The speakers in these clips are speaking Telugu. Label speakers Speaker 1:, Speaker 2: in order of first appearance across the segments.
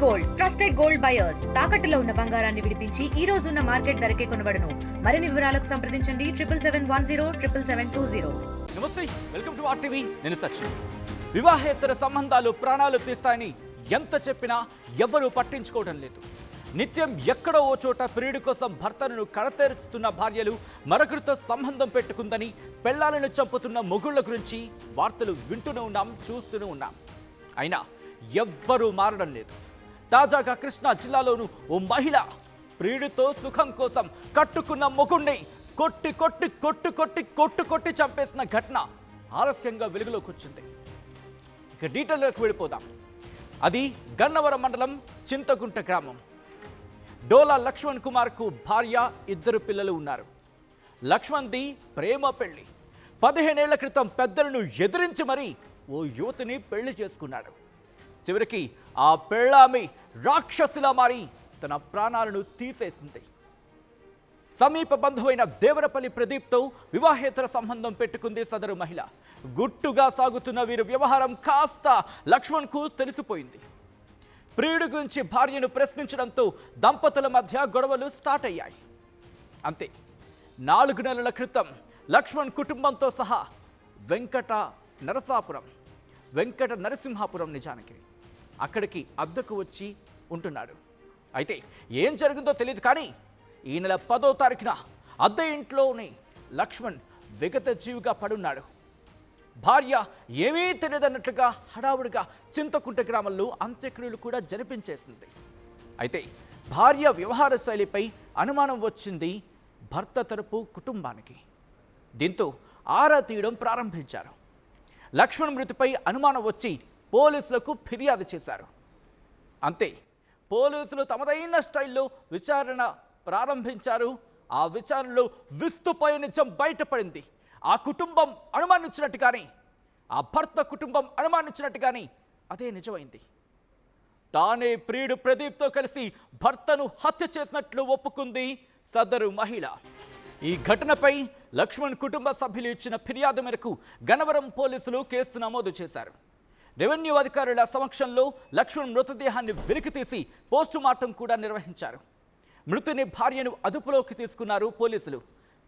Speaker 1: గోల్డ్ ట్రస్టెడ్ గోల్డ్ బయర్స్ తాకట్టులో ఉన్న బంగారాన్ని విడిపించి ఈ రోజు ఉన్న మార్కెట్ ధరకే కొనబడును. మరిన్ని వివరాలకు సంప్రదించండి 7710
Speaker 2: నమస్తే, వెల్కమ్ టు ఆర్టీవీ. నేను సచిన్. వివాహేతర సంబంధాలు ప్రాణాలు తీస్తాయని ఎంత చెప్పినా ఎవరూ పట్టించుకోవడం లేదు. నిత్యం ఎక్కడో ఓ చోట ప్రియుడి కోసం భర్తను కడతేరుస్తున్న భార్యలు, మరొకరితో సంబంధం పెట్టుకుందని పెళ్లాలను చంపుతున్న మొగుళ్ల గురించి వార్తలు వింటూనే ఉన్నాం, చూస్తూనే ఉన్నాం. అయినా ఎవ్వరూ మారడం లేదు. తాజాగా కృష్ణా జిల్లాలోనూ ఓ మహిళ ప్రియుడితో సుఖం కోసం కట్టుకున్న మొగుణ్ణి కొట్టి కొట్టి కొట్టు కొట్టి కొట్టు కొట్టి చంపేసిన ఘటన ఆలస్యంగా వెలుగులోకి వచ్చింది. ఇక డీటెయిల్లోకి వెళ్ళిపోదాం. అది గన్నవరం మండలం చింతగుంట గ్రామం. డోలా లక్ష్మణ్ కుమార్కు భార్య, 2 పిల్లలు ఉన్నారు. లక్ష్మణ్ది ప్రేమ పెళ్లి. 15 ఏళ్ల క్రితం పెద్దలను ఎదిరించి మరీ ఓ యువతిని పెళ్లి చేసుకున్నాడు. చివరికి ఆ పెళ్ళామి రాక్షసిలా మారి తన ప్రాణాలను తీసేసింది. సమీప బంధువైన దేవరపల్లి ప్రదీప్తో వివాహేతర సంబంధం పెట్టుకుంది సదరు మహిళ. గుట్టుగా సాగుతున్న వీరి వ్యవహారం కాస్త లక్ష్మణ్కు తెలిసిపోయింది. ప్రియుడి గురించి భార్యను ప్రశ్నించడంతో దంపతుల మధ్య గొడవలు స్టార్ట్ అయ్యాయి. అంతే, 4 నెలల క్రితం లక్ష్మణ్ కుటుంబంతో సహా వెంకట నరసింహాపురం నిజానికి అక్కడికి అద్దెకు వచ్చి ఉంటున్నాడు. అయితే ఏం జరిగిందో తెలియదు, కానీ ఈ నెల 10వ తారీఖున అద్దె ఇంట్లోనే లక్ష్మణ్ విగత జీవిగా పడున్నాడు. భార్య ఏమీ తెలియదన్నట్లుగా హడావుడిగా చింతకుంట గ్రామంలో అంత్యక్రియలు కూడా జరిపించేసింది. అయితే భార్య వ్యవహార శైలిపై అనుమానం వచ్చింది భర్త తరపు కుటుంబానికి. దీంతో ఆరా తీయడం ప్రారంభించారు. లక్ష్మణ్ మృతిపై అనుమానం వచ్చి పోలీసులకు ఫిర్యాదు చేశారు. అంతే, పోలీసులు తమదైన స్టైల్లో విచారణ ప్రారంభించారు. ఆ విచారణలో విస్తుపోయే నిజం బయటపడింది. ఆ కుటుంబం అనుమానించినట్టుగానే, ఆ భర్త కుటుంబం అనుమానించినట్టుగానే అదే నిజమైంది. తానే ప్రియుడు ప్రదీప్తో కలిసి భర్తను హత్య చేసినట్లు ఒప్పుకుంది సదరు మహిళ. ఈ ఘటనపై లక్ష్మణ్ కుటుంబ సభ్యులు ఇచ్చిన ఫిర్యాదు మేరకు గన్నవరం పోలీసులు కేసు నమోదు చేశారు. రెవెన్యూ అధికారుల సమక్షంలో లక్ష్మణ్ మృతదేహాన్ని వెలికితీసి పోస్టుమార్టం కూడా నిర్వహించారు. మృతుని భార్యను అదుపులోకి తీసుకున్నారు పోలీసులు.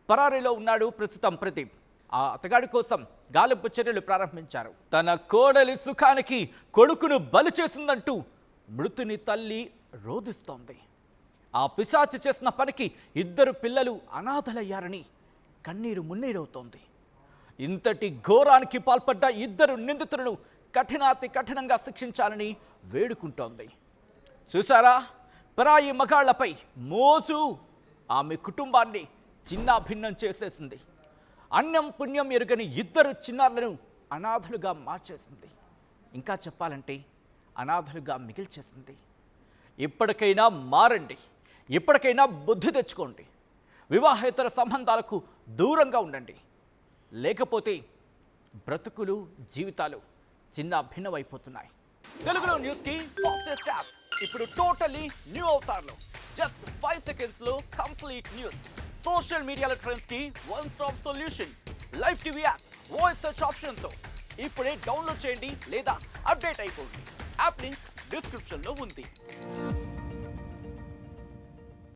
Speaker 2: పరారీలో ఉన్నాడు ప్రస్తుతం ప్రదీప్. ఆ అతగాడి కోసం గాలింపు చర్యలు ప్రారంభించారు. తన కోడలి సుఖానికి కొడుకును బలి చేసిందంటూ మృతుని తల్లి రోధిస్తోంది. ఆ పిశాచి చేసిన పనికి 2 పిల్లలు అనాథలయ్యారని కన్నీరు మున్నీరవుతోంది. ఇంతటి ఘోరానికి పాల్పడ్డ 2 నిందితులను కఠినాతి కఠినంగా శిక్షించాలని వేడుకుంటోంది. చూసారా, పరాయి మగాళ్లపై మోజు ఆమె కుటుంబాన్ని చిన్నాభిన్నం చేసేసింది. అన్నం పుణ్యం ఎరుగని 2 చిన్నారులను అనాథలుగా మార్చేసింది. ఇంకా చెప్పాలంటే అనాథలుగా మిగిల్చేసింది. ఇప్పటికైనా మారండి, ఇప్పటికైనా బుద్ధి తెచ్చుకోండి. వివాహేతర సంబంధాలకు దూరంగా ఉండండి. లేకపోతే బ్రతుకులు, జీవితాలు చిన్న భిన్నమైపోతున్నాయి. తెలుగులో న్యూస్కి ఫాస్టెస్ట్ యాప్ ఇప్పుడు టోటలీ న్యూ అవతార్లో. జస్ట్ 5 సెకండ్స్లో కంప్లీట్ న్యూస్. సోషల్ మీడియాలో ట్రెండ్స్కి one stop solution. Live TV app voice search ఆప్షన్తో ఇప్పుడే డౌన్లోడ్ చేయండి లేదా అప్డేట్ అయిపోండి. యాప్ లింక్ డిస్క్రిప్షన్లో ఉంది.